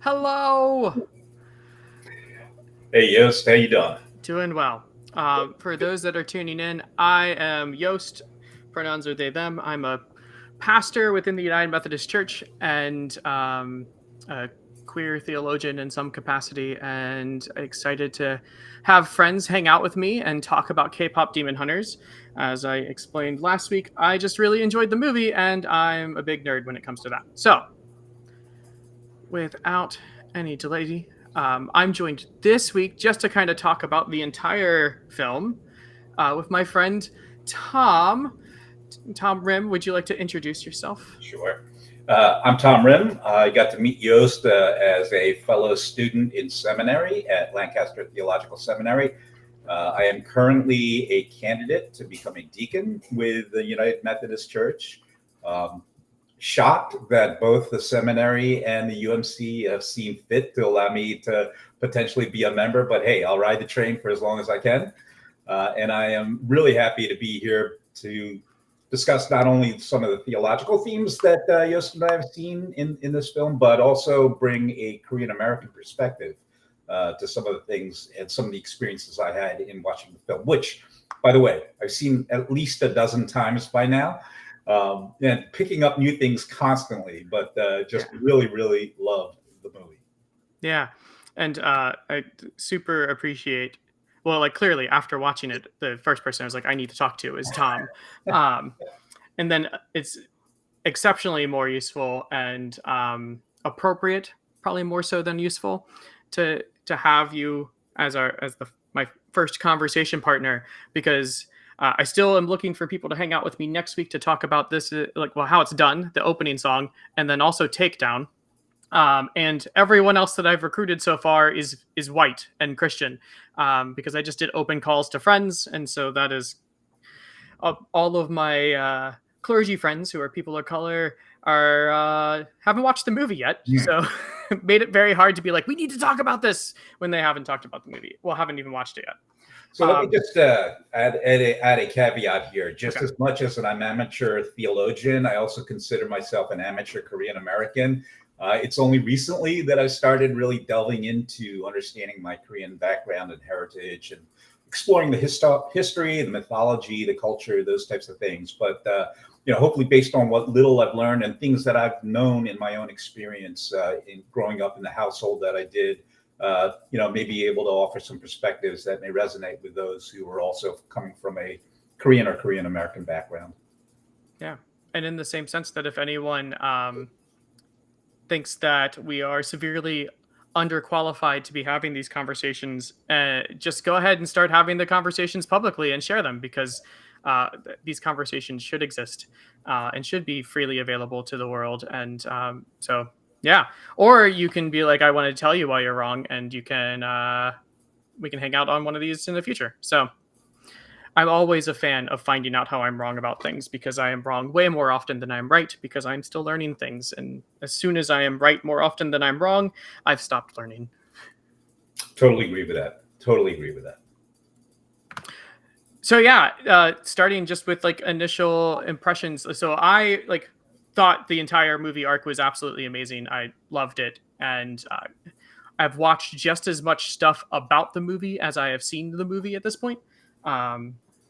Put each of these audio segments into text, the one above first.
Hello! Hey, Yost, how you doing? Doing well. For those that are tuning in, I am Yost. Pronouns are they, them. I'm a pastor within the United Methodist Church and a queer theologian in some capacity, and excited to have friends hang out with me and talk about K-Pop Demon Hunters. As I explained last week, I just really enjoyed the movie, and I'm a big nerd when it comes to that. So, without any delay, I'm joined this week just to kind of talk about the entire film with my friend Tom. Tom Rim, would you like to introduce yourself? Sure. I'm Tom Rim. I got to meet Yost as a fellow student in seminary at Lancaster Theological Seminary. I am currently a candidate to become a deacon with the United Methodist Church. Shocked that both the seminary and the UMC have seen fit to allow me to potentially be a member, but hey, I'll ride the train for as long as I can. And I am really happy to be here to discuss not only some of the theological themes that Yost and I have seen in this film, but also bring a Korean American perspective to some of the things and some of the experiences I had in watching the film, which, by the way, I've seen at least a dozen times by now. And picking up new things constantly, but just really, really loved the movie. Yeah, and I super appreciate. Well, like clearly after watching it, the first person I was like, I need to talk to is Tom, and then it's exceptionally more useful and appropriate, probably more so than useful, to have you as my first conversation partner, because I still am looking for people to hang out with me next week to talk about this, how it's done, the opening song, and then also Takedown. And everyone else that I've recruited so far is white and Christian, because I just did open calls to friends, and so that is all of my clergy friends who are people of color are haven't watched the movie yet, so it made it very hard to be like, we need to talk about this when they haven't talked about the movie. Well, haven't even watched it yet. So let me just add a caveat here. Just as much as I'm an amateur theologian, I also consider myself an amateur Korean American. It's only recently that I've started really delving into understanding my Korean background and heritage and exploring the history, the mythology, the culture, those types of things. But hopefully based on what little I've learned and things that I've known in my own experience in growing up in the household that I did, may be able to offer some perspectives that may resonate with those who are also coming from a Korean or Korean American background. Yeah, and in the same sense that if anyone thinks that we are severely underqualified to be having these conversations, just go ahead and start having the conversations publicly and share them, because these conversations should exist and should be freely available to the world. And so, yeah. Or you can be like, I want to tell you why you're wrong, and we can hang out on one of these in the future. So I'm always a fan of finding out how I'm wrong about things, because I am wrong way more often than I'm right, because I'm still learning things. And as soon as I am right more often than I'm wrong, I've stopped learning. Totally agree with that. So yeah, starting just with like initial impressions. So I thought the entire movie arc was absolutely amazing. I loved it. And I've watched just as much stuff about the movie as I have seen the movie at this point.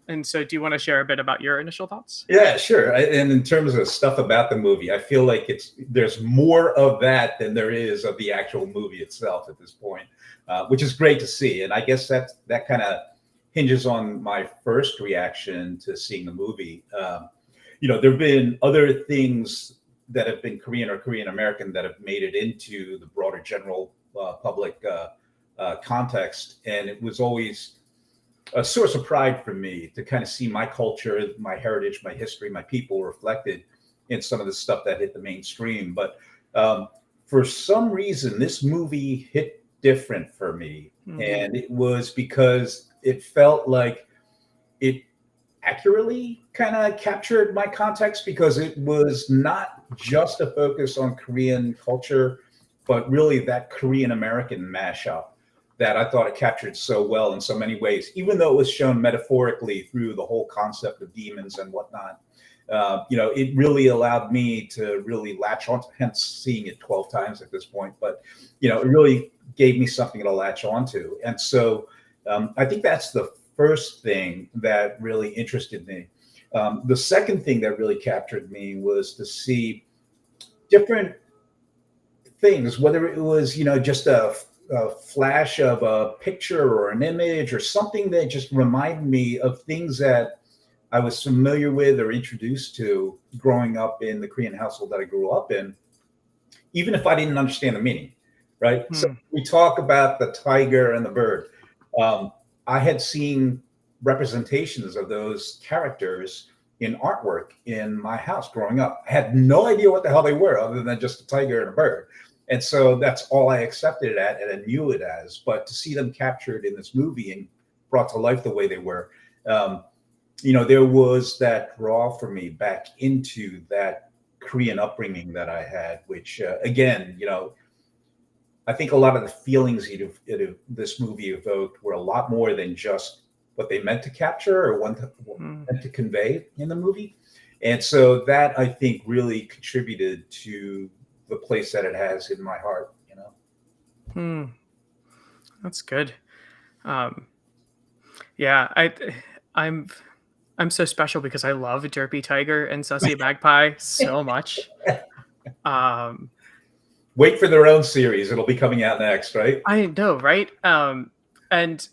And so do you want to share a bit about your initial thoughts? Yeah, sure. And in terms of stuff about the movie, I feel like there's more of that than there is of the actual movie itself at this point, which is great to see. And I guess that kind of hinges on my first reaction to seeing the movie. There have been other things that have been Korean or Korean American that have made it into the broader general public context. And it was always a source of pride for me to kind of see my culture, my heritage, my history, my people reflected in some of the stuff that hit the mainstream. But for some reason, this movie hit different for me. Mm-hmm. And it was because it felt like it accurately kind of captured my context, because it was not just a focus on Korean culture, but really that Korean American mashup that I thought it captured so well in so many ways, even though it was shown metaphorically through the whole concept of demons and whatnot. it really allowed me to really latch on, hence seeing it 12 times at this point. But, it really gave me something to latch onto. And so I think that's the first thing that really interested me. The second thing that really captured me was to see different things, whether it was, just a flash of a picture or an image or something that just reminded me of things that I was familiar with or introduced to growing up in the Korean household that I grew up in, even if I didn't understand the meaning, right? So we talk about the tiger and the bird. I had seen representations of those characters in artwork in my house growing up. I had no idea what the hell they were other than just a tiger and a bird. And so that's all I accepted it at and I knew it as. But to see them captured in this movie and brought to life the way they were, there was that draw for me back into that Korean upbringing that I had, which again, I think a lot of the feelings this movie evoked were a lot more than just what they meant to capture or meant to convey in the movie. And so that I think really contributed to the place that it has in my heart, That's good. Yeah, I'm so special because I love Derpy Tiger and Sussy Magpie so much. Wait for their own series. It'll be coming out next, right? I know, right? And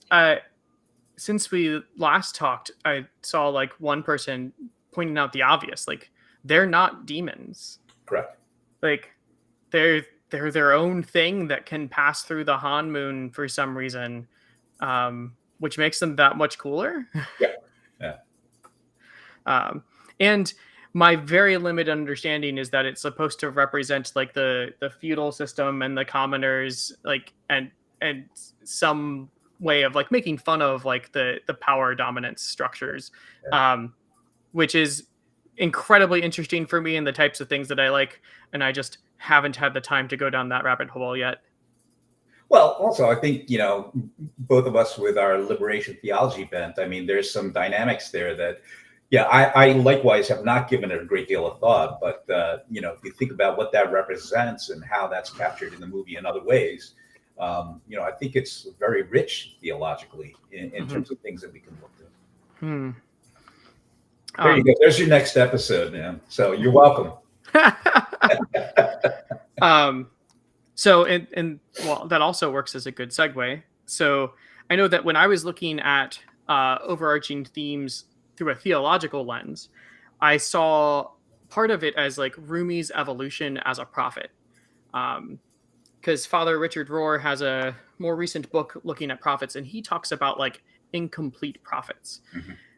since we last talked, I saw like one person pointing out the obvious, like they're not demons. Correct. Like they're their own thing that can pass through the Han moon for some reason, which makes them that much cooler. Yeah. And my very limited understanding is that it's supposed to represent like the feudal system and the commoners, like and some way of like making fun of like the power dominance structures, which is incredibly interesting for me and the types of things that I like, and I just haven't had the time to go down that rabbit hole yet. Well, also, I think, both of us with our liberation theology bent, I mean, there's some dynamics there that, I likewise have not given it a great deal of thought. But, if you think about what that represents and how that's captured in the movie in other ways, I think it's very rich theologically in terms of things that we can look at. There you go. There's your next episode, man. So you're welcome. So, and well, that also works as a good segue. So I know that when I was looking at overarching themes through a theological lens, I saw part of it as like Rumi's evolution as a prophet. Because Father Richard Rohr has a more recent book looking at prophets, and he talks about like incomplete prophets.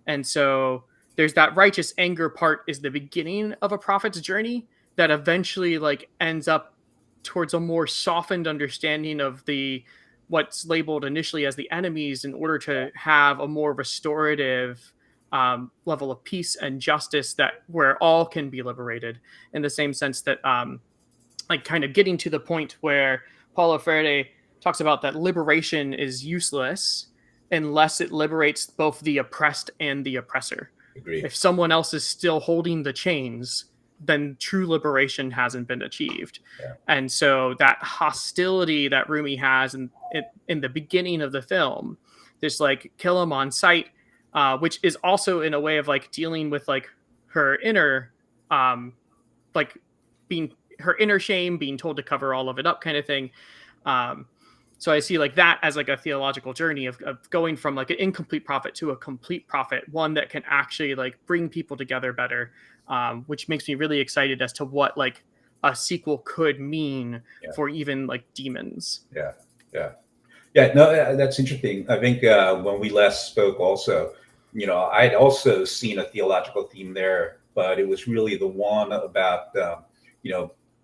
And so there's that righteous anger part is the beginning of a prophet's journey that eventually like ends up towards a more softened understanding of what's labeled initially as the enemies in order to have a more restorative level of peace and justice where all can be liberated, in the same sense that like kind of getting to the point where Paulo Freire talks about that liberation is useless unless it liberates both the oppressed and the oppressor. Agreed. If someone else is still holding the chains, then true liberation hasn't been achieved. And so that hostility that Rumi has in the beginning of the film, this like kill him on sight, which is also in a way of like dealing with like her inner, like being her inner shame, being told to cover all of it up kind of thing. So I see like that as like a theological journey of going from like an incomplete prophet to a complete prophet, one that can actually like bring people together better, which makes me really excited as to what like a sequel could mean for even like demons. No, that's interesting. I think when we last spoke also, I'd also seen a theological theme there, but it was really the one about,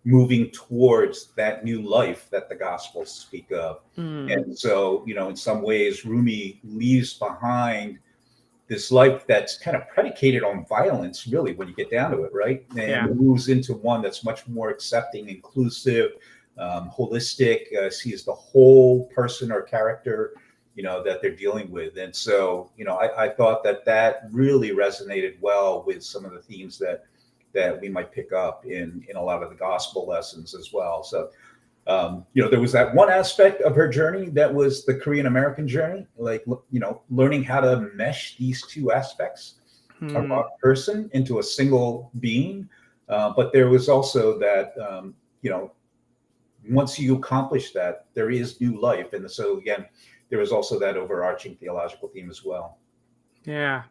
moving towards that new life that the Gospels speak of. And so, in some ways, Rumi leaves behind this life that's kind of predicated on violence, really, when you get down to it, right? And moves into one that's much more accepting, inclusive, holistic, sees the whole person or character, that they're dealing with. And so, I thought that really resonated well with some of the themes that we might pick up in a lot of the gospel lessons as well. So, there was that one aspect of her journey that was the Korean American journey, like, learning how to mesh these two aspects of a person into a single being. But there was also that, once you accomplish that, there is new life. And so, again, there was also that overarching theological theme as well. Yeah.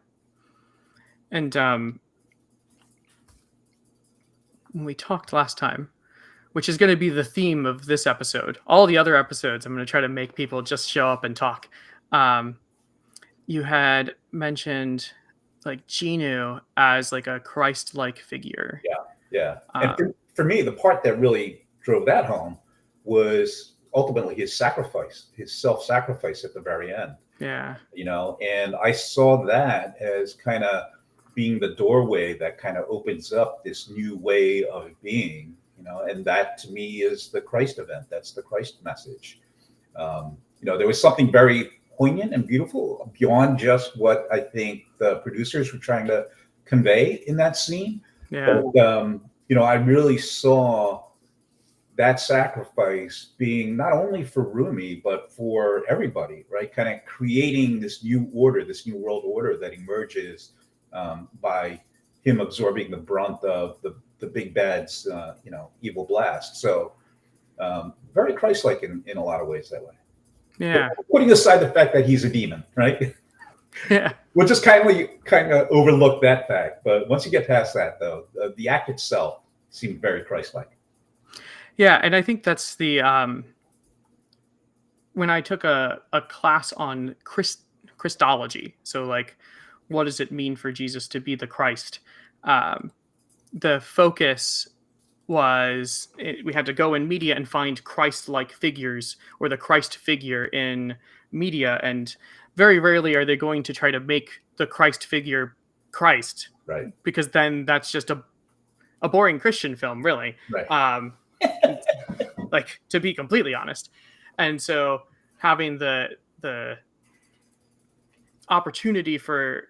And when we talked last time, which is going to be the theme of this episode, all the other episodes, I'm going to try to make people just show up and talk. You had mentioned like Genu as like a Christ-like figure. Yeah. And for me, the part that really drove that home was ultimately his sacrifice, his self-sacrifice at the very end. Yeah. And I saw that as kind of being the doorway that kind of opens up this new way of being, and that to me is the Christ event. That's the Christ message. There was something very poignant and beautiful beyond just what I think the producers were trying to convey in that scene. Yeah. But, I really saw that sacrifice being not only for Rumi, but for everybody, right? Kind of creating this new order, this new world order that emerges by him absorbing the brunt of the big bad's, evil blast. So very Christ-like in a lot of ways that way. Yeah. But putting aside the fact that he's a demon, right? Yeah. We'll just kind of overlook that fact. But once you get past that, though, the act itself seemed very Christ-like. Yeah, and I think that's the when I took a class on Christology, so like what does it mean for Jesus to be the Christ? The focus was we had to go in media and find Christ-like figures or the Christ figure in media, and very rarely are they going to try to make the Christ figure Christ, Right? Because then that's just a boring Christian film, really. Right. Like, to be completely honest. And so having the opportunity for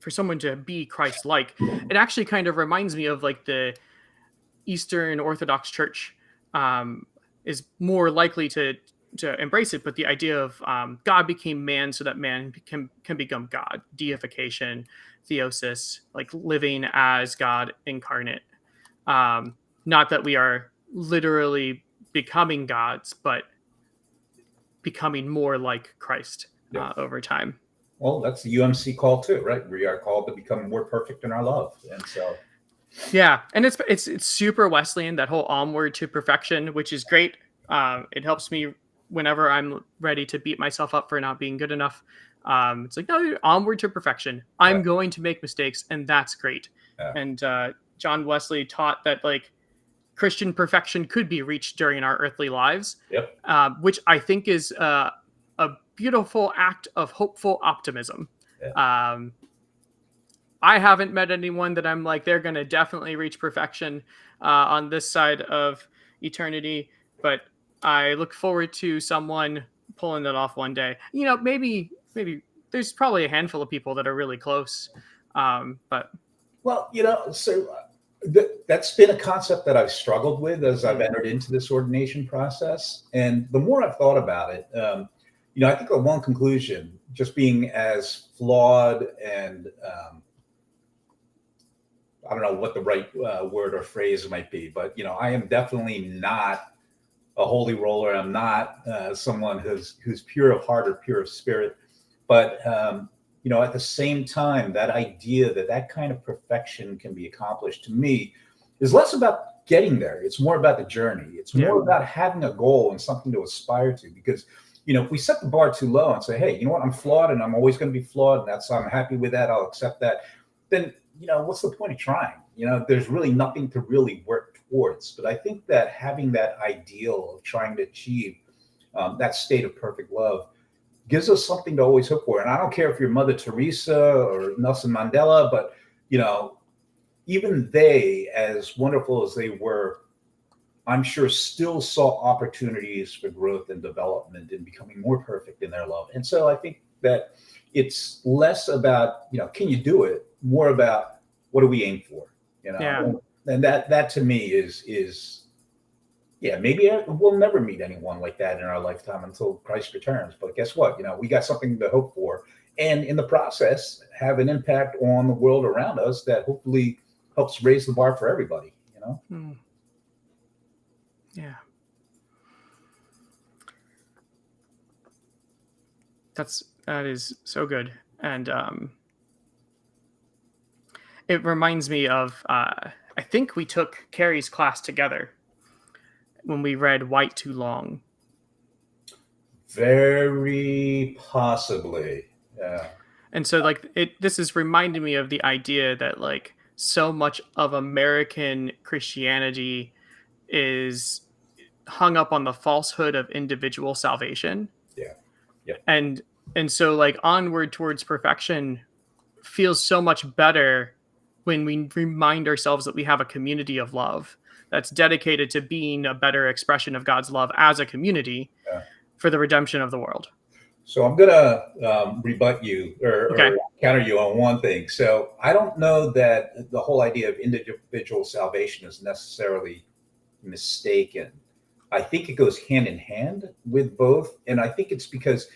someone to be Christ-like, it actually kind of reminds me of like the Eastern Orthodox Church is more likely to embrace it, but the idea of God became man so that man can become God, deification, theosis, like living as God incarnate. Not that we are literally becoming gods, but becoming more like Christ over time. Well, that's the UMC call too, right? We are called to become more perfect in our love, and so. Yeah, and it's super Wesleyan, that whole onward to perfection, which is great. It helps me whenever I'm ready to beat myself up for not being good enough. It's like, no, onward to perfection. I'm going to make mistakes, and that's great. Yeah. And John Wesley taught that like Christian perfection could be reached during our earthly lives. Yep. Which I think is a beautiful act of hopeful optimism. Yeah. I haven't met anyone that I'm like, they're going to definitely reach perfection on this side of eternity, but I look forward to someone pulling that off one day. Maybe there's probably a handful of people that are really close. But well, so that's been a concept that I've struggled with as I've entered into this ordination process. And the more I've thought about it, I think the one conclusion, just being as flawed and I don't know what the right word or phrase might be, but I am definitely not a holy roller. I'm not someone who's pure of heart or pure of spirit. But at the same time, that idea that kind of perfection can be accomplished, to me, is less about getting there. It's more about the journey. It's more about having a goal and something to aspire to. Because if we set the bar too low and say, hey, you know what, I'm flawed and I'm always going to be flawed, and I'm happy with that, I'll accept that, then what's the point of trying? There's really nothing to really work towards. But I think that having that ideal of trying to achieve that state of perfect love gives us something to always hope for. And I don't care if you're Mother Teresa or Nelson Mandela, but even they, as wonderful as they were I'm sure still saw opportunities for growth and development and becoming more perfect in their love. And so I think that it's less about, can you do it? More about what do we aim for? Yeah. And that to me is yeah, maybe we'll never meet anyone like that in our lifetime until Christ returns. But guess what? We got something to hope for, and in the process, have an impact on the world around us that hopefully helps raise the bar for everybody. Yeah. That is so good, and it reminds me of I think we took Carrie's class together when we read White Too Long. Very possibly. Yeah. And so this is reminding me of the idea that so much of American Christianity is hung up on the falsehood of individual salvation. Yeah. Yeah. And so Onward Towards Perfection feels so much better when we remind ourselves that we have a community of love that's dedicated to being a better expression of God's love as a community for the redemption of the world. So I'm going to rebut you or counter you on one thing. So I don't know that the whole idea of individual salvation is necessarily mistaken. I think it goes hand in hand with both. And I think it's because,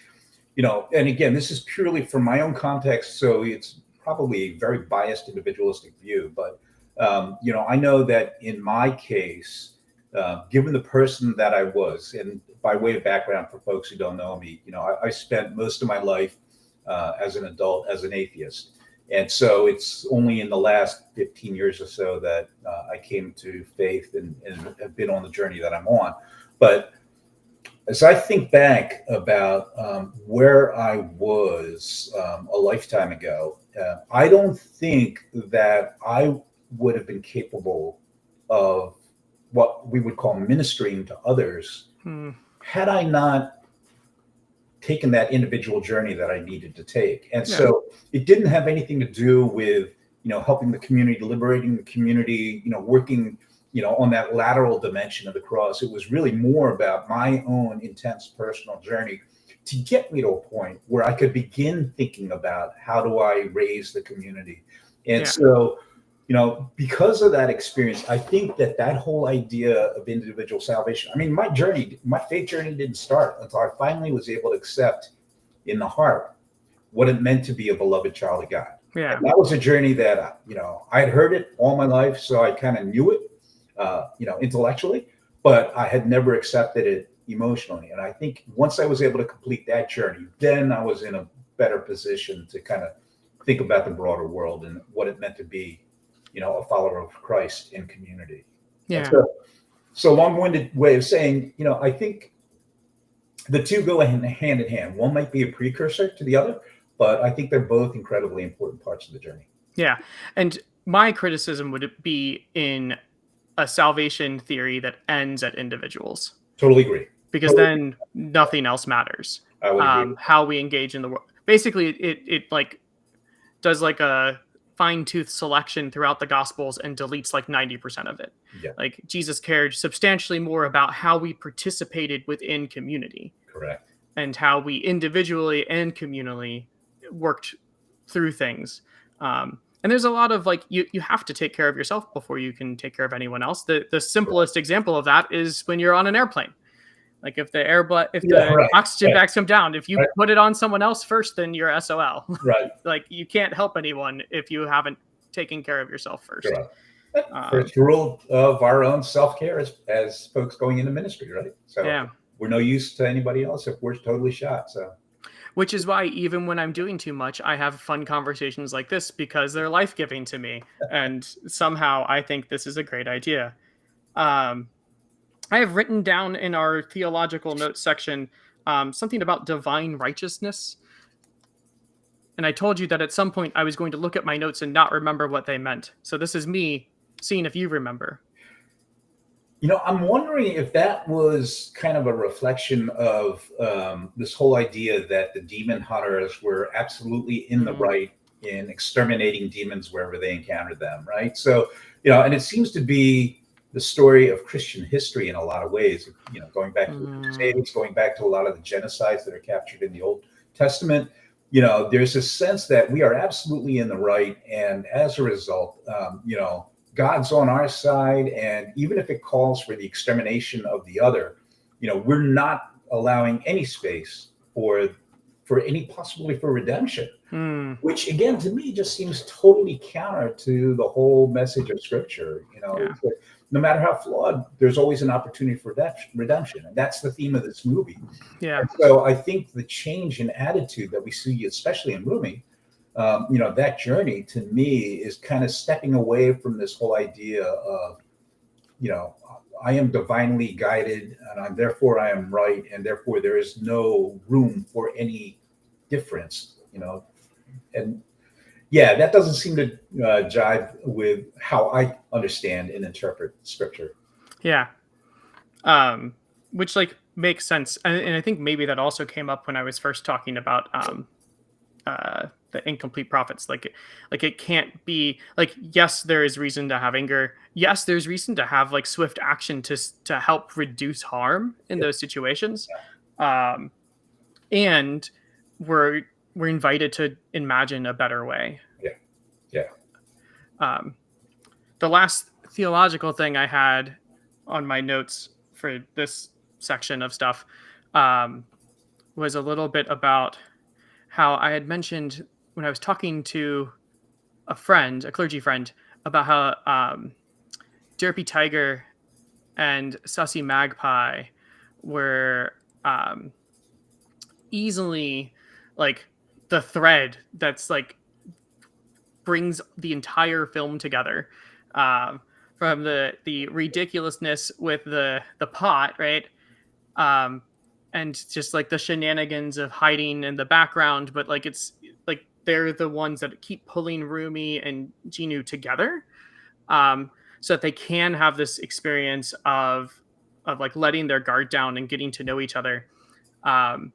and again, this is purely from my own context. So it's probably a very biased individualistic view. But, I know that in my case, given the person that I was, and by way of background for folks who don't know me, I spent most of my life as an adult as an atheist. And so it's only in the last 15 years or so that I came to faith and have been on the journey that I'm on. But as I think back about where I was a lifetime ago, I don't think that I would have been capable of what we would call ministering to others had I not taken that individual journey that I needed to take. And so it didn't have anything to do with, helping the community, liberating the community, working, on that lateral dimension of the cross. It was really more about my own intense personal journey to get me to a point where I could begin thinking about how do I raise the community. And so, because of that experience, I think that whole idea of individual salvation, my faith journey didn't start until I finally was able to accept in the heart what it meant to be a beloved child of God. Yeah. And that was a journey that, I'd heard it all my life. So I kind of knew it, intellectually, but I had never accepted it emotionally. And I think once I was able to complete that journey, then I was in a better position to kind of think about the broader world and what it meant to be, a follower of Christ in community. Yeah. So long-winded way of saying, I think the two go hand in hand. One might be a precursor to the other, but I think they're both incredibly important parts of the journey. Yeah. And my criticism would be in a salvation theory that ends at individuals. Totally agree. Because then nothing else matters. I would agree. How we engage in the world. Basically, it does a fine-tooth selection throughout the Gospels and deletes 90% of it. Yeah. Jesus cared substantially more about how we participated within community. Correct. And how we individually and communally worked through things. And there's a lot of you have to take care of yourself before you can take care of anyone else. The simplest example of that is when you're on an airplane. If the oxygen bags come down, if you put it on someone else first, then you're SOL. Right. You can't help anyone if you haven't taken care of yourself first. Right. First rule of our own self-care as folks going into ministry, right? So we're no use to anybody else if we're totally shot. So. Which is why even when I'm doing too much, I have fun conversations like this because they're life-giving to me. And somehow I think this is a great idea. I have written down in our theological notes section something about divine righteousness. And I told you that at some point I was going to look at my notes and not remember what they meant. So this is me seeing if you remember. I'm wondering if that was kind of a reflection of this whole idea that the demon hunters were absolutely in the right in exterminating demons wherever they encountered them, right? So, and it seems to be the story of Christian history in a lot of ways. You know, going back to the Mm, Crusades, going back to a lot of the genocides that are captured in the Old Testament. You know, there's a sense that we are absolutely in the right, and as a result, you know, God's on our side, and even if it calls for the extermination of the other, you know, we're not allowing any space for any possibility for redemption, mm, which again to me just seems totally counter to the whole message of Scripture. You know, yeah. it's like, no matter how flawed, there's always an opportunity for redemption, and that's the theme of this movie. Yeah. And so I think the change in attitude that we see, especially in Rumi, you know, that journey to me is kind of stepping away from this whole idea of, you know, I am divinely guided, and therefore I am right, and therefore there is no room for any difference. You know, and yeah, that doesn't seem to jive with how I understand and interpret Scripture. Yeah. Which like makes sense. And I think maybe that also came up when I was first talking about the incomplete prophets. Like it can't be like, yes, there is reason to have anger. Yes, there's reason to have like swift action to help reduce harm in Yeah, those situations. Um, and we're we're invited to imagine a better way. yeah, yeah. Um, the last theological thing I had on my notes for this section of stuff um, was a little bit about how I had mentioned when I was talking to a friend, a clergy friend, about how Derpy Tiger and Sussy Magpie were easily like the thread that's like brings the entire film together. Um, from the ridiculousness with the pot, right? Um, and just like the shenanigans of hiding in the background, but like it's like they're the ones that keep pulling Rumi and Genu together, so that they can have this experience of like letting their guard down and getting to know each other. Um,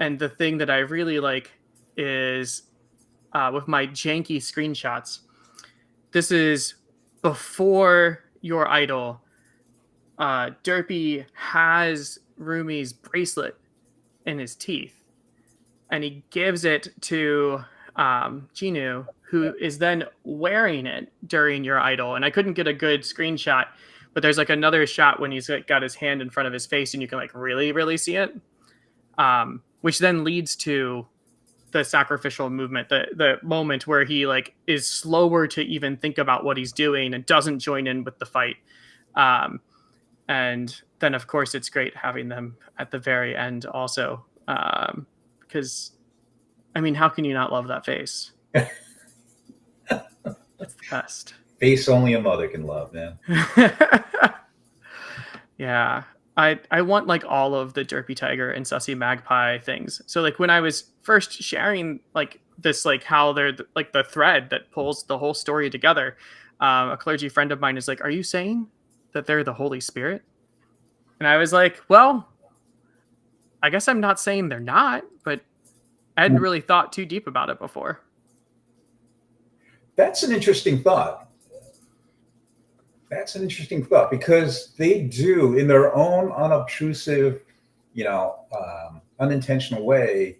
and the thing that I really like is with my janky screenshots. This is before your idol. Derpy has Rumi's bracelet in his teeth, and he gives it to Genu, who is then wearing it during your idol. And I couldn't get a good screenshot, but there's like another shot when he's like, got his hand in front of his face, and you can like really, really see it. Which then leads to the sacrificial movement, the moment where he like is slower to even think about what he's doing and doesn't join in with the fight. Um, and then of course it's great having them at the very end also, because I mean, how can you not love that face? It's the best. Face only a mother can love, man. Yeah. I want like all of the Derpy Tiger and Sussy Magpie things. So like when I was first sharing like this, like how they're like the thread that pulls the whole story together, a clergy friend of mine is like, "Are you saying that they're the Holy Spirit?" And I was like, "Well, I guess I'm not saying they're not, but I hadn't really thought too deep about it before." That's an interesting thought. That's an interesting thought because they do, in their own unobtrusive, you know, unintentional way,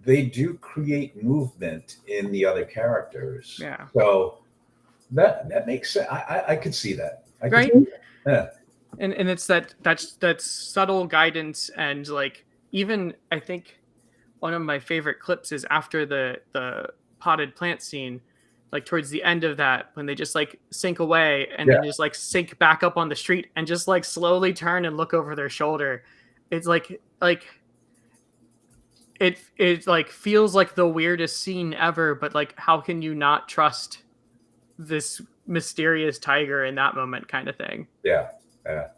they do create movement in the other characters. Yeah. So that makes sense. I could see that. I could Right. see that. Yeah. And it's that's subtle guidance. And like even I think one of my favorite clips is after the potted plant scene, like towards the end of that, when they just like sink away and Yeah. then just like sink back up on the street and just like slowly turn and look over their shoulder. It's like it like feels like the weirdest scene ever, but like how can you not trust this mysterious tiger in that moment, kind of thing. Yeah. Yeah.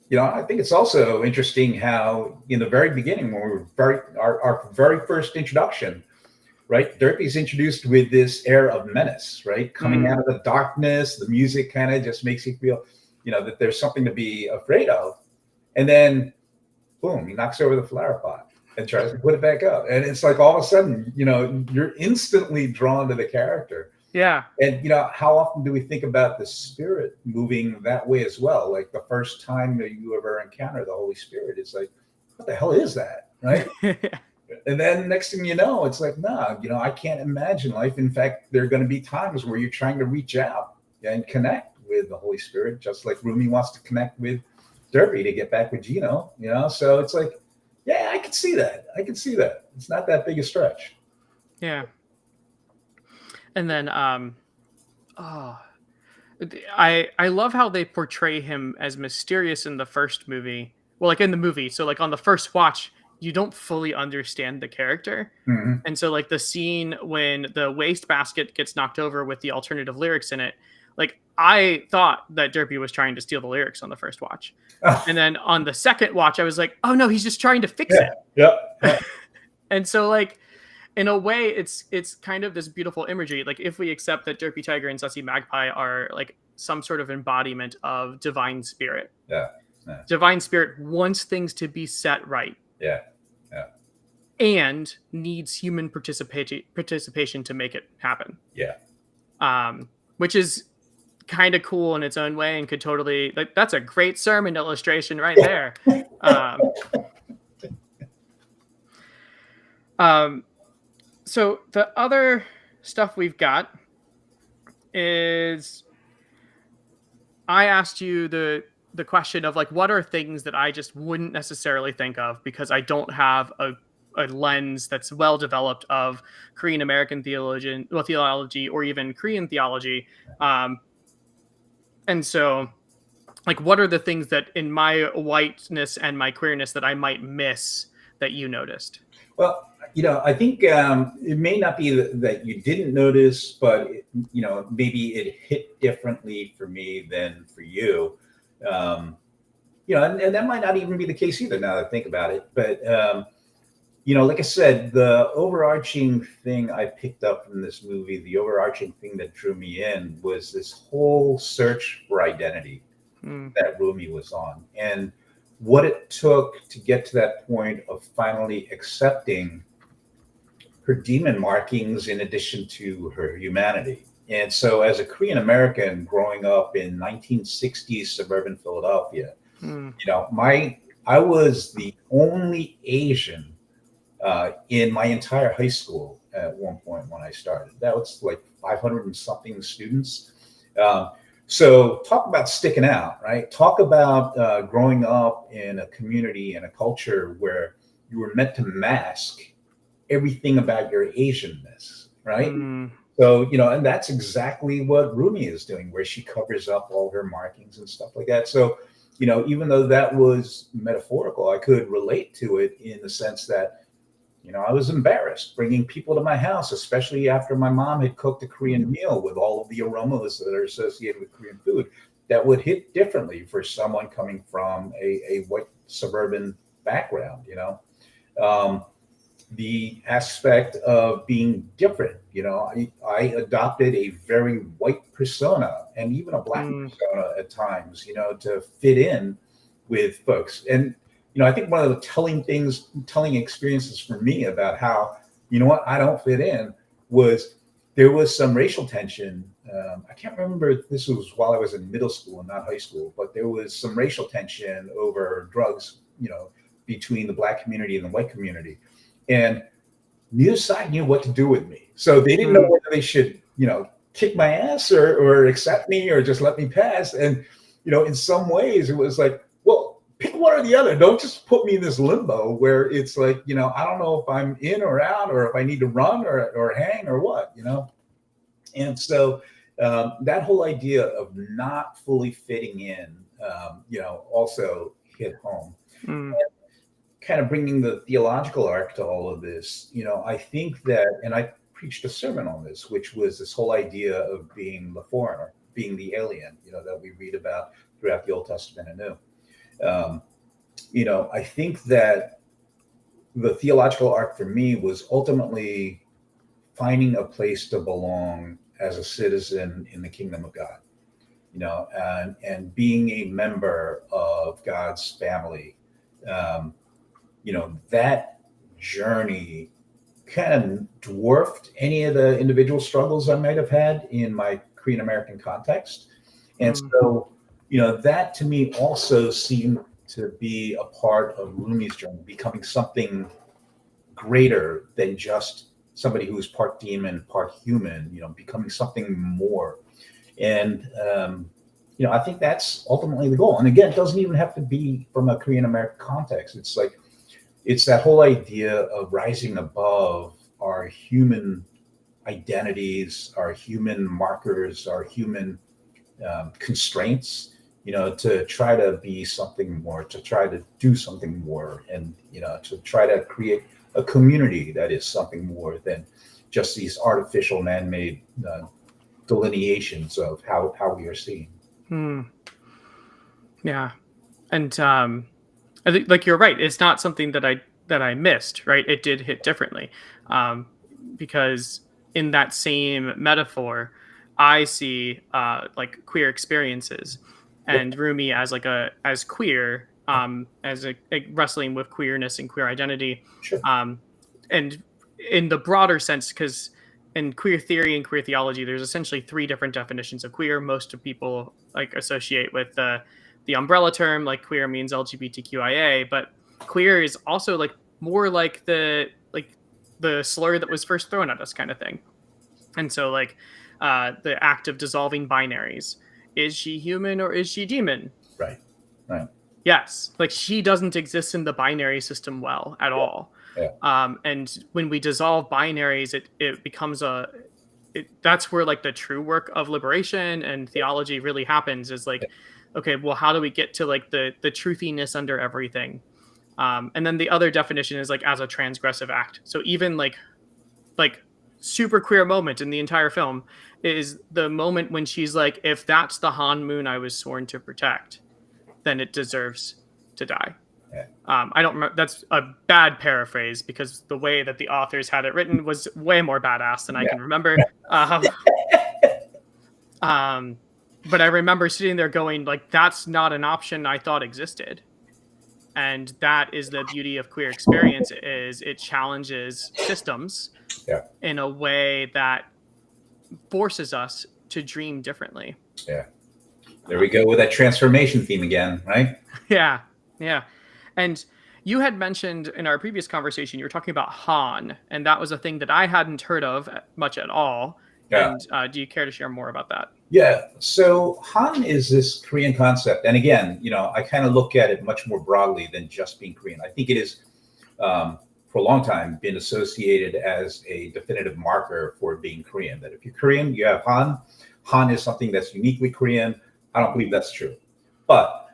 You know, I think it's also interesting how in the very beginning, when we were our very first introduction, right? Derpy's introduced with this air of menace, right? Coming out of the darkness, the music kind of just makes you feel, you know, that there's something to be afraid of. And then, boom, he knocks over the flower pot and tries to put it back up. And it's like all of a sudden, you know, you're instantly drawn to the character. Yeah. And how often do we think about the Spirit moving that way as well? Like the first time that you ever encounter the Holy Spirit, it's like, what the hell is that, right? And then next thing you know, it's like, nah, I can't imagine life. In fact, there are going to be times where you're trying to reach out and connect with the Holy Spirit, just like Rumi wants to connect with Derby to get back with Gino, So it's like, yeah, I can see that. I can see that. It's not that big a stretch. Yeah. And then oh, I love how they portray him as mysterious in the first movie. Well, like in the movie, so like on the first watch, you don't fully understand the character. Mm-hmm. And so like the scene when the wastebasket gets knocked over with the alternative lyrics in it, like I thought that Derpy was trying to steal the lyrics on the first watch. And then on the second watch, I was like, oh no, he's just trying to fix Yeah. Yeah. it. And so like in a way, it's kind of this beautiful imagery. Like if we accept that Derpy Tiger and Sussy Magpie are like some sort of embodiment of divine spirit. Yeah. Yeah. Divine spirit wants things to be set right. Yeah. Yeah. And needs human participation to make it happen. Yeah. Which is kind of cool in its own way and could totally like that's a great sermon illustration right there. So the other stuff we've got is I asked you the question of like what are things that I just wouldn't necessarily think of because I don't have a lens that's well developed of Korean American theology or even Korean theology. And so like what are the things that in my whiteness and my queerness that I might miss that you noticed? Well, I think it may not be that you didn't notice, but maybe it hit differently for me than for you. And that might not even be the case either. Now that I think about it, but like I said, the overarching thing I picked up from this movie, the overarching thing that drew me in was this whole search for identity that Rumi was on, and what it took to get to that point of finally accepting her demon markings in addition to her humanity. And so as a Korean American growing up in 1960s suburban Philadelphia, I was the only Asian in my entire high school at one point when I started. That was like 500 and something students. So talk about sticking out, right? Talk about growing up in a community and a culture where you were meant to mask everything about your Asianness, right? So, and that's exactly what Rumi is doing, where she covers up all her markings and stuff like that. So, even though that was metaphorical, I could relate to it in the sense that, I was embarrassed bringing people to my house, especially after my mom had cooked a Korean meal with all of the aromas that are associated with Korean food that would hit differently for someone coming from a white suburban background, the aspect of being different. I adopted a very white persona and even a black persona at times, to fit in with folks. And I think one of the telling experiences for me about how, I don't fit in was there was some racial tension. I can't remember if this was while I was in middle school and not high school, but there was some racial tension over drugs, between the black community and the white community. And neither side knew what to do with me. So they didn't know whether they should, kick my ass or accept me or just let me pass. And, in some ways it was like, well, pick one or the other. Don't just put me in this limbo where it's like, I don't know if I'm in or out or if I need to run or hang or what, And so that whole idea of not fully fitting in, also hit home. And kind of bringing the theological arc to all of this, I think that, and I preached a sermon on this, which was this whole idea of being the foreigner, being the alien, that we read about throughout the Old Testament and New. I think that the theological arc for me was ultimately finding a place to belong as a citizen in the kingdom of God, and being a member of God's family. That journey kind of dwarfed any of the individual struggles I might have had in my Korean American context. And so, that to me also seemed to be a part of Rumi's journey, becoming something greater than just somebody who's part demon, part human, becoming something more. And, I think that's ultimately the goal. And again, it doesn't even have to be from a Korean American context. It's that whole idea of rising above our human identities, our human markers, our human constraints, to try to be something more, to try to do something more, and, to try to create a community that is something more than just these artificial man-made delineations of how we are seen. Yeah. And I think, like, you're right. It's not something that I missed, right? It did hit differently, because in that same metaphor, I see like queer experiences, and Rumi as as queer, as a wrestling with queerness and queer identity, Sure. And in the broader sense, because in queer theory and queer theology, there's essentially three different definitions of queer. Most of people like associate with the umbrella term, like queer means LGBTQIA, but queer is also like more like the slur that was first thrown at us, kind of thing. And so like the act of dissolving binaries. Is she human or is she demon? Right. Right. Yes, like she doesn't exist in the binary system well at all. Yeah. And when we dissolve binaries, it becomes that's where like the true work of liberation and theology really happens. Is like, okay, well, how do we get to like the truthiness under everything? And then the other definition is like as a transgressive act. So even like super queer moment in the entire film is the moment when she's like, if that's the Han Moon I was sworn to protect, then it deserves to die. Yeah. I don't remember. That's a bad paraphrase because the way that the authors had it written was way more badass than I can remember. But I remember sitting there going, like, that's not an option I thought existed. And that is the beauty of queer experience, is it challenges systems in a way that forces us to dream differently. Yeah. There we go with that transformation theme again, right? Yeah. Yeah. And you had mentioned in our previous conversation, you were talking about Han, and that was a thing that I hadn't heard of much at all. Yeah. And do you care to share more about that? Yeah. So Han is this Korean concept. And again, I kind of look at it much more broadly than just being Korean. I think it is, for a long time, been associated as a definitive marker for being Korean. That if you're Korean, you have Han. Han is something that's uniquely Korean. I don't believe that's true. But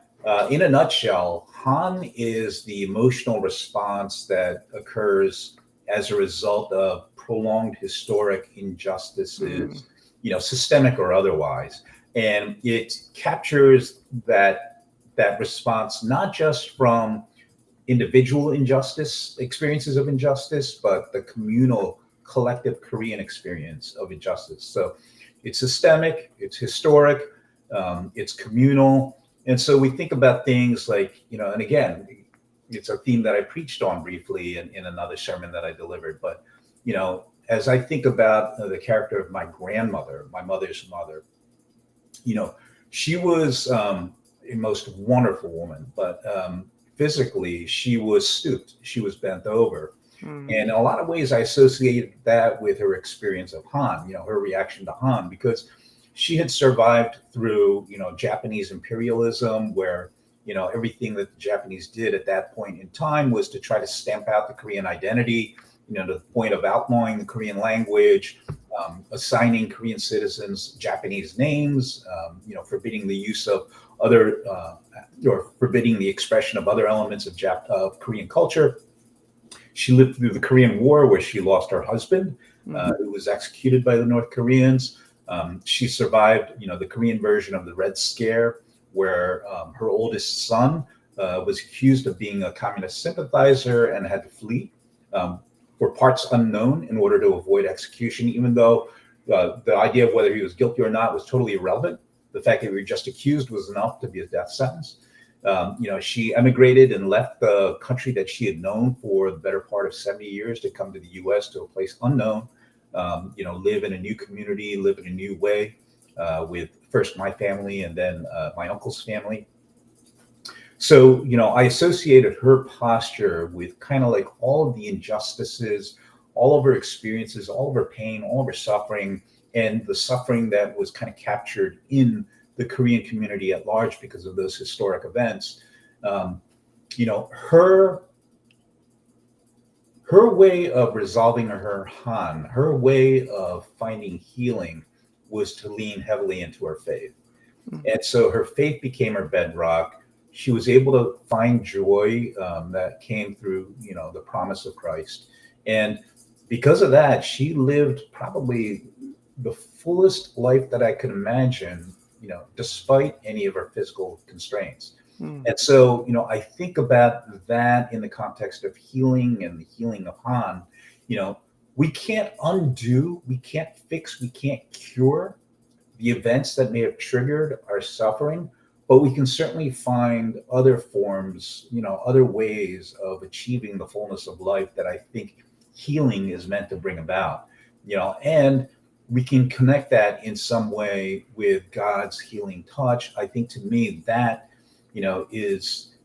in a nutshell, Han is the emotional response that occurs as a result of prolonged historic injustices, systemic or otherwise. And it captures that response, not just from individual experiences of injustice, but the communal, collective Korean experience of injustice. So it's systemic, it's historic, it's communal. And so we think about things like, and again, it's a theme that I preached on briefly in another sermon that I delivered. But, as I think about the character of my grandmother, my mother's mother, she was a most wonderful woman, but physically she was stooped, she was bent over. And in a lot of ways, I associated that with her experience of Han, her reaction to Han, because she had survived through, Japanese imperialism, where, everything that the Japanese did at that point in time was to try to stamp out the Korean identity, to the point of outlawing the Korean language, assigning Korean citizens Japanese names, forbidding the use of other, or forbidding the expression of other elements of Korean culture. She lived through the Korean War, where she lost her husband, who was executed by the North Koreans. She survived, the Korean version of the Red Scare, where her oldest son was accused of being a communist sympathizer and had to flee for parts unknown in order to avoid execution, even though the idea of whether he was guilty or not was totally irrelevant. The fact that he was just accused was enough to be a death sentence. She emigrated and left the country that she had known for the better part of 70 years to come to the U.S., to a place unknown, live in a new community, live in a new way, with first my family and then my uncle's family. So, I associated her posture with kind of like all of the injustices, all of her experiences, all of her pain, all of her suffering, and the suffering that was kind of captured in the Korean community at large because of those historic events. Um, her way of resolving her Han, her way of finding healing was to lean heavily into her faith. And so her faith became her bedrock. She was able to find joy that came through, the promise of Christ. And because of that, she lived probably the fullest life that I could imagine, despite any of her physical constraints. And so, I think about that in the context of healing and the healing of Han. We can't undo, we can't fix, we can't cure the events that may have triggered our suffering, but we can certainly find other forms, other ways of achieving the fullness of life that I think healing is meant to bring about, and we can connect that in some way with God's healing touch. I think to me that, is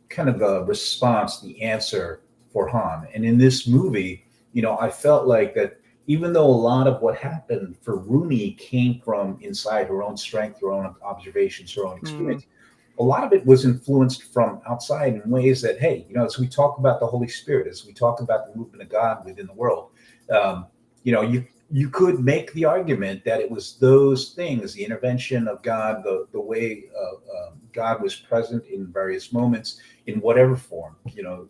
kind of the response, the answer for Han. And in this movie, I felt like that even though a lot of what happened for Rumi came from inside her own strength, her own observations, her own experience, a lot of it was influenced from outside in ways that, hey, as we talk about the Holy Spirit, as we talk about the movement of God within the world, you could make the argument that it was those things, the intervention of God, the way God was present in various moments, in whatever form,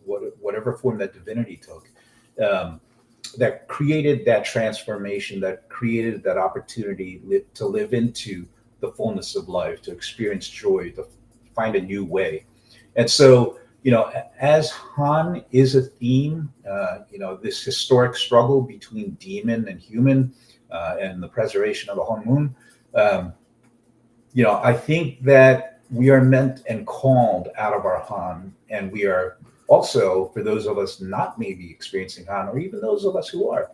whatever form that divinity took, that created that transformation, that created that opportunity to live into the fullness of life, to experience joy, to find a new way. And so, as Han is a theme, this historic struggle between demon and human, and the preservation of the Honmun, I think that we are meant and called out of our Han, and we are also, for those of us not maybe experiencing Han, or even those of us who are,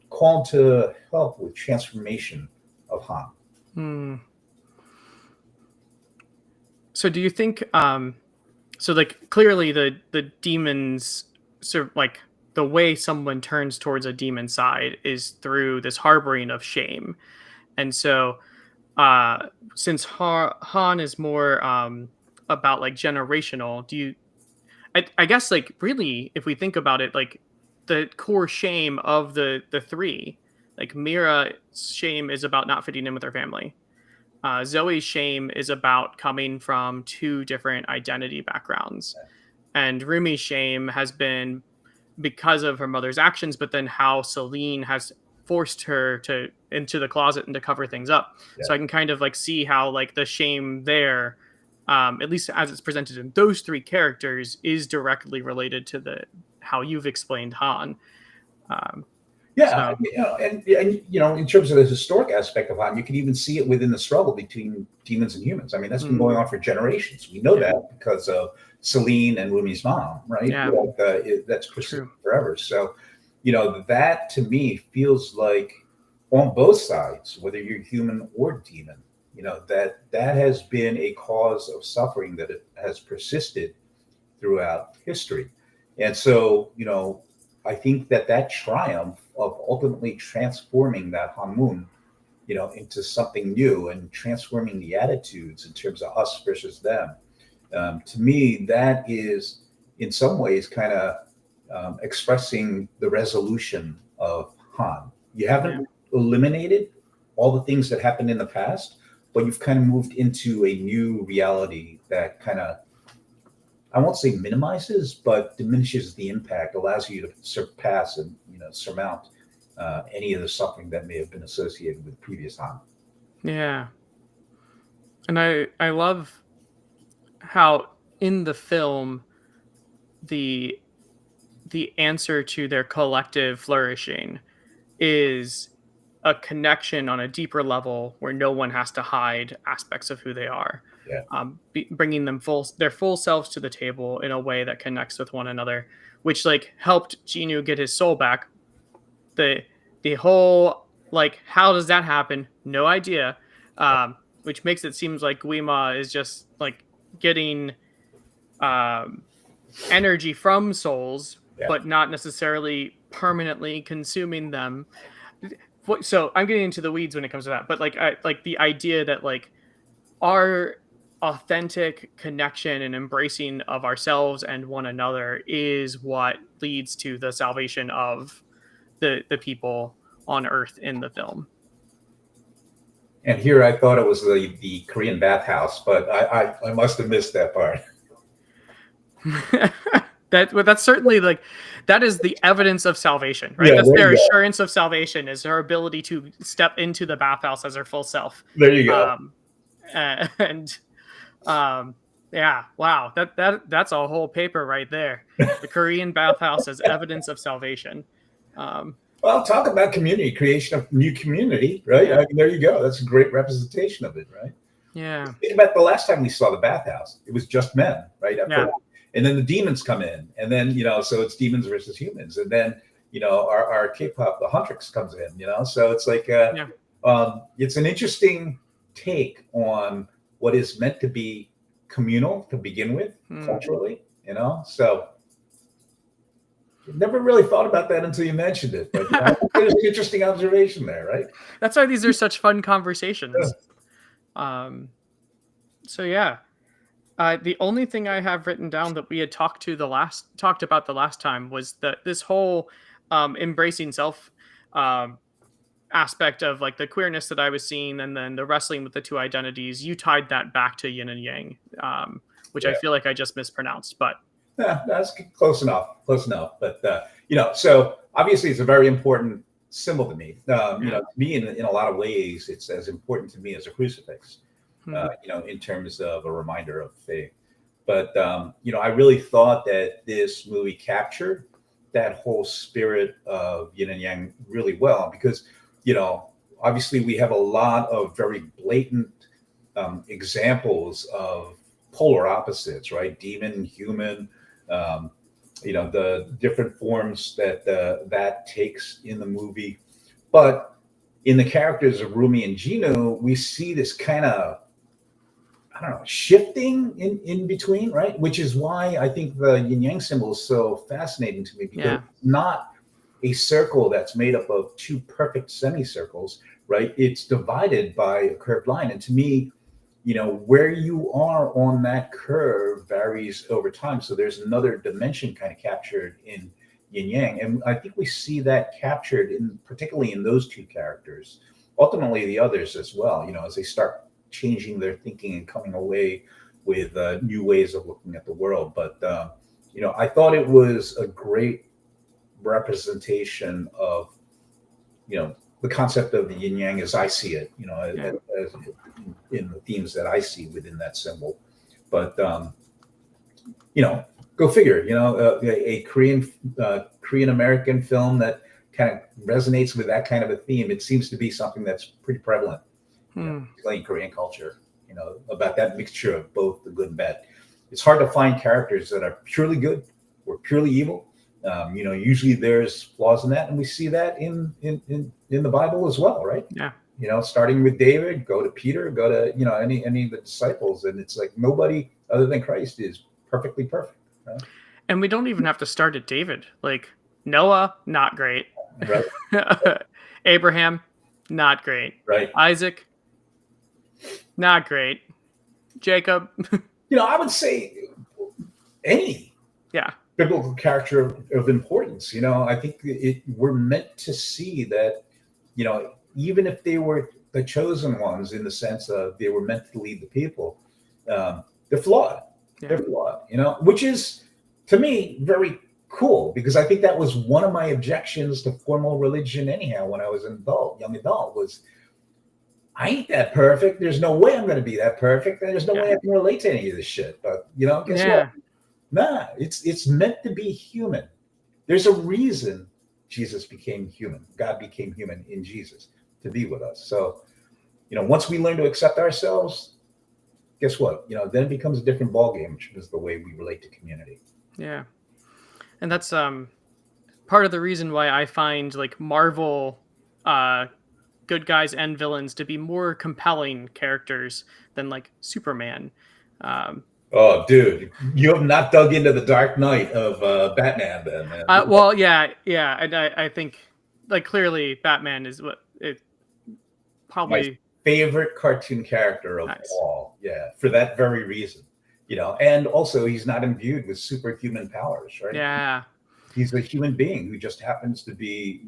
called to help with transformation of Han. So do you think so like clearly the demons sort of like the way someone turns towards a demon side is through this harboring of shame. And so since Han is more about like generational, I guess like really if we think about it, like the core shame of the three, like Mira's shame is about not fitting in with her family. Zoe's shame is about coming from two different identity backgrounds, and Rumi's shame has been because of her mother's actions, but then how Celine has forced her to into the closet and to cover things up. Yeah. So I can kind of like see how like the shame there, at least as it's presented in those three characters, is directly related to the how you've explained Han. Yeah, So and in terms of the historic aspect of Han, you can even see it within the struggle between demons and humans. I mean, that's been going on for generations. We know that because of Celine and Rumi's mom, right? Yeah. That's persisted forever. So, that to me feels like on both sides, whether you're human or demon, that has been a cause of suffering that it has persisted throughout history. And so, I think that triumph of ultimately transforming that Hamun, into something new and transforming the attitudes in terms of us versus them, to me, that is in some ways kind of expressing the resolution of Han. You haven't eliminated all the things that happened in the past, but you've kind of moved into a new reality that kind of, I won't say minimizes, but diminishes the impact, allows you to surpass and surmount any of the suffering that may have been associated with previous Han. yeah, and I love how in the film the answer to their collective flourishing is a connection on a deeper level where no one has to hide aspects of who they are. Yeah. Bringing them their full selves to the table in a way that connects with one another, which like helped Genu get his soul back. The the whole like how does that happen? No idea. Which makes it seems like Guima is just like getting um, energy from souls, Yeah. but not necessarily permanently consuming them. So I'm getting into the weeds when it comes to that, but like like the idea that like our authentic connection and embracing of ourselves and one another is what leads to the salvation of the people on earth in the film. And here I thought it was the Korean bathhouse, but I must have missed that part. That's certainly like that is the evidence of salvation, right? Yeah, That's there their you go. assurance of salvation is her ability to step into the bathhouse as her full self. There you go. And yeah, wow, that's a whole paper right there. The Korean bathhouse as evidence of salvation. Well, talk about community, creation of new community, right? Yeah. I mean, there you go. That's a great representation of it, right? Yeah. Think about the last time we saw the bathhouse. It was just men, right? Yeah. And then the demons come in, and then so it's demons versus humans, and then our K-pop, the Huntrix comes in, so it's like it's an interesting take on what is meant to be communal to begin with culturally, so. Never really thought about that until you mentioned it, but there's an interesting observation there, right? That's why these are such fun conversations. So yeah, the only thing I have written down that we had talked about the last time was that this whole embracing self aspect of like the queerness that I was seeing, and then the wrestling with the two identities. You tied that back to yin and yang, which I feel like I just mispronounced, but. Yeah, that's close enough. But so obviously it's a very important symbol to me. To me, in a lot of ways, it's as important to me as a crucifix. In terms of a reminder of faith. But I really thought that this movie captured that whole spirit of yin and yang really well, because obviously we have a lot of very blatant examples of polar opposites, right? Demon, human. The different forms that takes in the movie, but in the characters of Rumi and Genu, we see this kind of shifting in between, right? Which is why I think the yin yang symbol is so fascinating to me, because it's not a circle that's made up of two perfect semicircles, right? It's divided by a curved line, and to me, where you are on that curve varies over time. So there's another dimension kind of captured in yin yang. And I think we see that captured particularly in those two characters, ultimately the others as well, as they start changing their thinking and coming away with new ways of looking at the world. But, I thought it was a great representation of, the concept of the yin yang as I see it, as in the themes that I see within that symbol. But go figure. A Korean American film that kind of resonates with that kind of a theme. It seems to be something that's pretty prevalent, particularly in Korean culture. About that mixture of both the good and bad. It's hard to find characters that are purely good or purely evil. Usually there's flaws in that, and we see that in the Bible as well, right? Yeah. Starting with David, go to Peter, go to any of the disciples, and it's like nobody other than Christ is perfectly perfect. Right? And we don't even have to start at David. Like Noah, not great. Right. Abraham, not great. Right. Isaac, not great. Jacob. I would say any. Yeah. Biblical character of importance. I think we're meant to see that, even if they were the chosen ones in the sense of they were meant to lead the people, they're flawed. Yeah. They're flawed, which is, to me, very cool, because I think that was one of my objections to formal religion anyhow when I was an young adult, was I ain't that perfect. There's no way I'm going to be that perfect. And there's no way I can relate to any of this shit. But, guess what? Nah, it's meant to be human. There's a reason Jesus became human. God became human in Jesus. to be with us. So, once we learn to accept ourselves, guess what? Then it becomes a different ballgame, which is the way we relate to community. Yeah. And that's part of the reason why I find like Marvel good guys and villains to be more compelling characters than like Superman. Um, Oh, dude, you have not dug into the Dark Knight of Batman, then, man. well, yeah, and I think like clearly Batman is what it My probably favorite cartoon character of nice. all. Yeah, for that very reason. And also he's not imbued with superhuman powers, right? Yeah, He's a human being who just happens to be,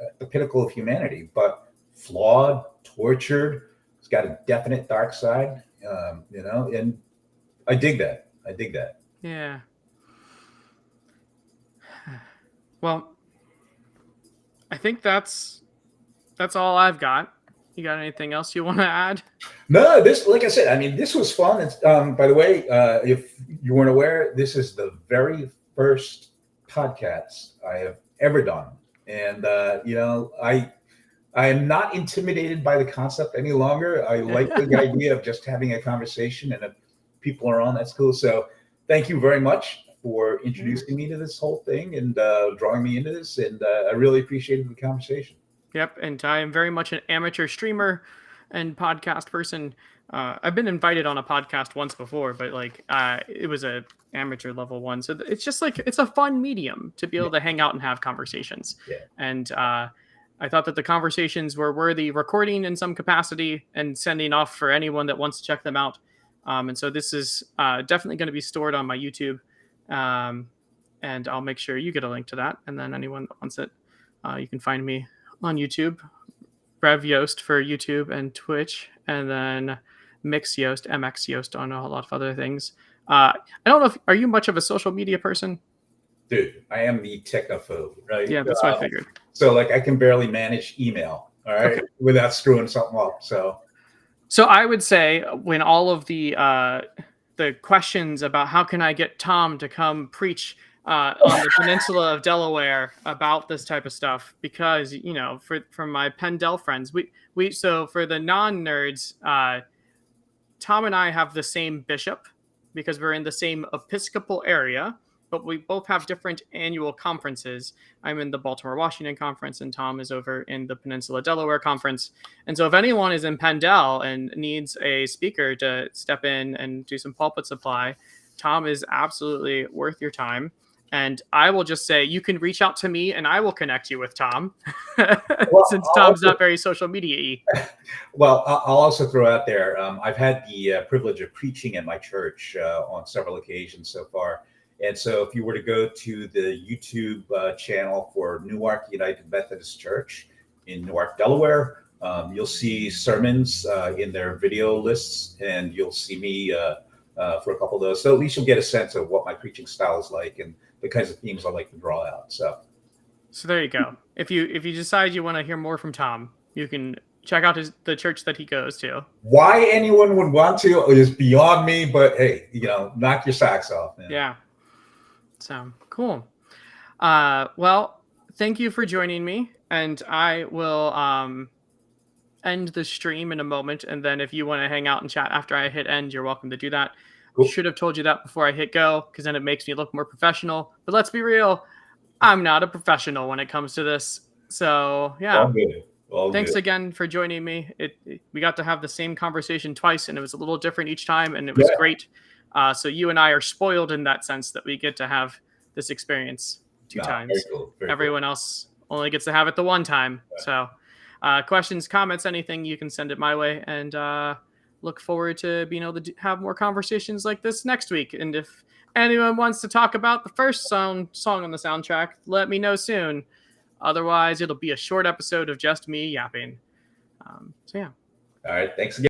at the pinnacle of humanity, but flawed, tortured. He's got a definite dark side, and I dig that. yeah. Well, I think that's all I've got. You got anything else you want to add? No, like I said, I mean, this was fun. It's, by the way, if you weren't aware, this is the very first podcast I have ever done. And, I am not intimidated by the concept any longer. I like the idea of just having a conversation, and if people are on, that's cool. So thank you very much for introducing me to this whole thing and drawing me into this. And I really appreciated the conversation. Yep, and I am very much an amateur streamer and podcast person. I've been invited on a podcast once before, but like it was a amateur level one. So it's just like it's a fun medium to be able to hang out and have conversations. Yeah. And I thought that the conversations were worthy recording in some capacity and sending off for anyone that wants to check them out. And so this is definitely going to be stored on my YouTube, and I'll make sure you get a link to that. And then anyone that wants it, you can find me on YouTube, Rev Yost for YouTube and Twitch, and then Mix Yost, MX Yost on a lot of other things. I don't know are you much of a social media person? Dude, I am the technophobe, right? Yeah, that's what I figured. So like I can barely manage email, all right, without screwing something up. So I would say when all of the questions about how can I get Tom to come preach on the peninsula of Delaware about this type of stuff, because from my Penn Del friends, we so for the non-nerds, Tom and I have the same bishop because we're in the same Episcopal area, but we both have different annual conferences. I'm in the Baltimore Washington conference, and Tom is over in the Peninsula Delaware conference. And so if anyone is in Penn Del and needs a speaker to step in and do some pulpit supply, Tom is absolutely worth your time. And I will just say, you can reach out to me and I will connect you with Tom, since Tom's not very social media-y. Well, I'll also throw out there, I've had the privilege of preaching at my church on several occasions so far. And so if you were to go to the YouTube channel for Newark United Methodist Church in Newark, Delaware, you'll see sermons in their video lists, and you'll see me for a couple of those. So at least you'll get a sense of what my preaching style is like and the kinds of themes I like to draw out. So there you go. If you decide you want to hear more from Tom, you can check out the church that he goes to. Why anyone would want to is beyond me, but hey, knock your socks off, man. Yeah. So cool. Well, thank you for joining me, and I will end the stream in a moment. And then if you want to hang out and chat after I hit end, you're welcome to do that. Cool. Should have told you that before I hit go, because then it makes me look more professional. But let's be real, I'm not a professional when it comes to this. So yeah. All good. Thanks again for joining me. We got to have the same conversation twice, and it was a little different each time, and it was great. So you and I are spoiled in that sense that we get to have this experience two times. Very Everyone else only gets to have it the one time. So questions, comments, anything, you can send it my way, and look forward to being able to have more conversations like this next week. And if anyone wants to talk about the first song on the soundtrack, let me know soon. Otherwise, it'll be a short episode of just me yapping. So yeah. All right. Thanks again.